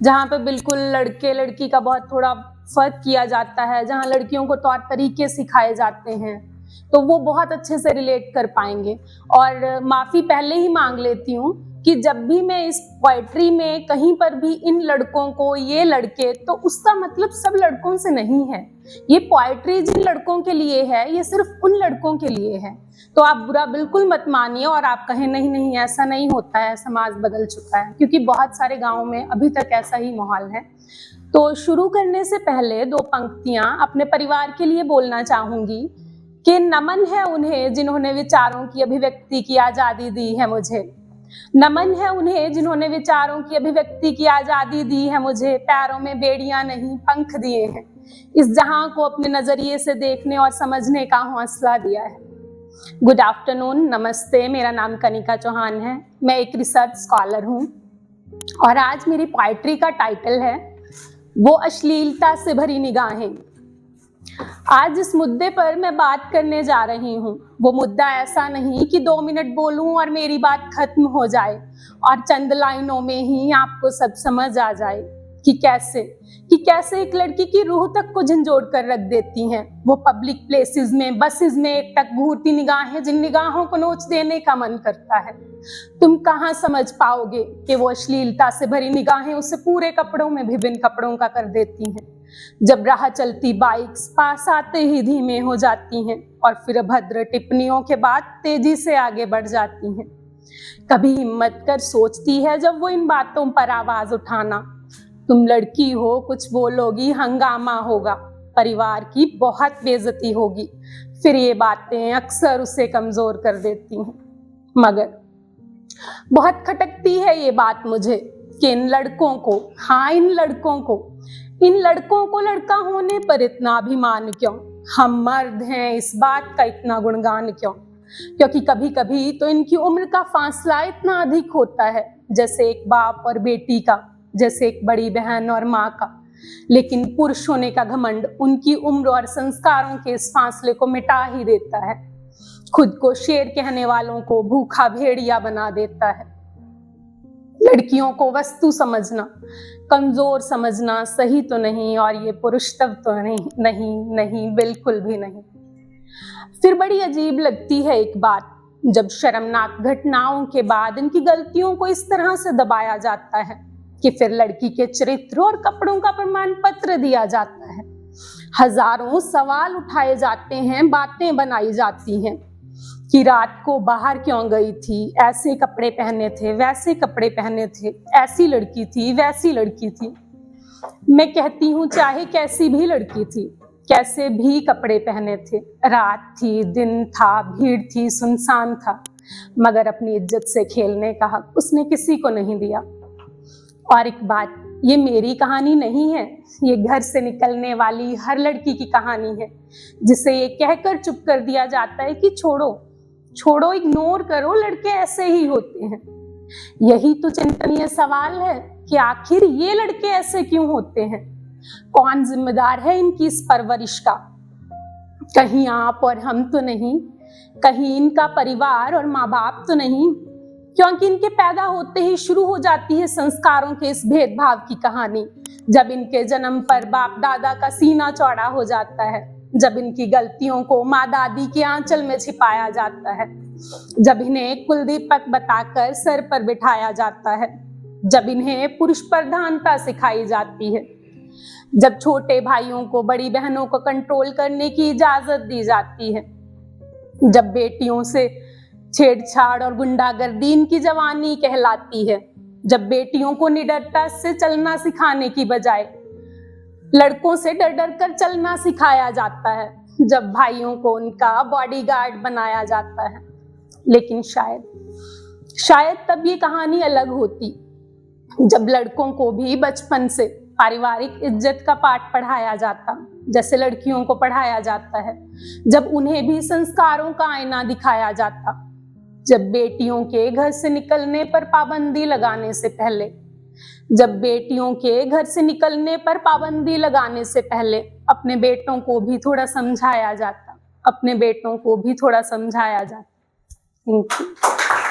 जहाँ पे बिल्कुल लड़के लड़की का बहुत थोड़ा फर्क किया जाता है, जहाँ लड़कियों को तौर तरीके सिखाए जाते हैं, तो वो बहुत अच्छे से रिलेट कर पाएंगे। और माफ़ी पहले ही मांग लेती हूँ कि जब भी मैं इस पोएट्री में कहीं पर भी इन लड़कों को ये लड़के, तो उसका मतलब सब लड़कों से नहीं है। ये पोएट्री जिन लड़कों के लिए है, ये सिर्फ उन लड़कों के लिए है। तो आप बुरा बिल्कुल मत मानिए और आप कहें नहीं नहीं ऐसा नहीं होता है, समाज बदल चुका है, क्योंकि बहुत सारे गाँव में अभी तक ऐसा ही माहौल है। तो शुरू करने से पहले 2 पंक्तियां अपने परिवार के लिए बोलना चाहूंगी कि नमन है उन्हें जिन्होंने विचारों की अभिव्यक्ति की आज़ादी दी है मुझे। नमन है उन्हें जिन्होंने विचारों की अभिव्यक्ति की आज़ादी दी है मुझे। पैरों में बेड़ियां नहीं पंख दिए हैं, इस जहां को अपने नज़रिए से देखने और समझने का हौसला दिया है। गुड आफ्टरनून, नमस्ते। मेरा नाम कनिका चौहान है। मैं एक रिसर्च स्कॉलर हूँ और आज मेरी पोएट्री का टाइटल है वो अश्लीलता से भरी निगाहें। आज जिस मुद्दे पर मैं बात करने जा रही हूँ वो मुद्दा ऐसा नहीं कि 2 मिनट बोलूं और मेरी बात खत्म हो जाए और चंद लाइनों में ही आपको सब समझ आ जाए कि कैसे एक लड़की की रूह तक को झंझोड़ कर रख देती हैं वो पब्लिक प्लेसेस में, बसेस में एकटक घूरती निगाहें, जिन निगाहों को नोच देने का मन करता है। तुम कहाँ समझ पाओगे कि वो अश्लीलता से भरी निगाहें उसे पूरे कपड़ों में विभिन्न कपड़ों का कर देती हैं। जब राह चलती बाइक्स पास आते ही धीमे हो जाती हैं और फिर अभद्र टिप्पणियों के बाद तेजी से आगे बढ़ जाती हैं। कभी हिम्मत कर सोचती है जब वो इन बातों पर आवाज उठाना, तुम लड़की हो, कुछ बोलोगी हंगामा होगा, परिवार की बहुत बेइज्जती होगी। फिर ये बातें अक्सर उसे कमजोर कर देती हैं। मगर बहुत खटकती है ये बात मुझे कि इन लड़कों को, हाँ इन लड़कों को लड़का होने पर इतना अभिमान क्यों? हम मर्द हैं इस बात का इतना गुणगान क्यों? क्योंकि कभी कभी तो इनकी उम्र का फासला इतना अधिक होता है, जैसे एक बाप और बेटी का, जैसे एक बड़ी बहन और माँ का। लेकिन पुरुष होने का घमंड उनकी उम्र और संस्कारों के इस फासले को मिटा ही देता है। खुद को शेर कहने वालों को भूखा भेड़िया बना देता है। लड़कियों को वस्तु समझना, कमजोर समझना सही तो नहीं, और ये पुरुषत्व तो नहीं, बिल्कुल भी नहीं। फिर बड़ी अजीब लगती है एक बात, जब शर्मनाक घटनाओं के बाद इनकी गलतियों को इस तरह से दबाया जाता है कि फिर लड़की के चरित्र और कपड़ों का प्रमाण पत्र दिया जाता है। हजारों सवाल उठाए जाते हैं, बातें बनाई जाती हैं कि रात को बाहर क्यों गई थी, ऐसे कपड़े पहने थे, वैसे कपड़े पहने थे, ऐसी लड़की थी, वैसी लड़की थी। मैं कहती हूँ चाहे कैसी भी लड़की थी, कैसे भी कपड़े पहने थे, रात थी, दिन था, भीड़ थी, सुनसान था, मगर अपनी इज्जत से खेलने का हक उसने किसी को नहीं दिया। और एक बात, ये मेरी कहानी नहीं है, ये घर से निकलने वाली हर लड़की की कहानी है, जिसे ये कहकर चुप कर दिया जाता है कि छोड़ो, इग्नोर करो, लड़के ऐसे ही होते हैं। यही तो चिंतनीय सवाल है कि आखिर ये लड़के ऐसे क्यों होते हैं? कौन जिम्मेदार है इनकी इस परवरिश का? कहीं आप और हम तो नहीं, कहीं इनका परिवार और माँ बाप तो नहीं, क्योंकि इनके पैदा होते ही शुरू हो जाती है संस्कारों के इस भेदभाव की कहानी। जब इनके जन्म पर बाप दादा का सीना चौड़ा हो जाता है, जब इनकी गलतियों को माँ दादी के आंचल में छिपाया जाता है, जब इन्हें कुलदीपक बताकर सर पर बिठाया जाता है, जब इन्हें पुरुष प्रधानता सिखाई जाती है, जब छोटे भाइयों को बड़ी बहनों को कंट्रोल करने की इजाजत दी जाती है, जब बेटियों से छेड़छाड़ और गुंडागर्दी इनकी जवानी कहलाती है, जब बेटियों को निडरता से चलना सिखाने की बजाय लड़कों से डर डर कर चलना सिखाया जाता है, जब भाइयों को उनका बॉडीगार्ड बनाया जाता है। लेकिन शायद तब ये कहानी अलग होती, जब लड़कों को भी बचपन से पारिवारिक इज्जत का पाठ पढ़ाया जाता, जैसे लड़कियों को पढ़ाया जाता है, जब उन्हें भी संस्कारों का आईना दिखाया जाता, जब बेटियों के घर से निकलने पर पाबंदी लगाने से पहले, अपने बेटों को भी थोड़ा समझाया जाता, Thank you.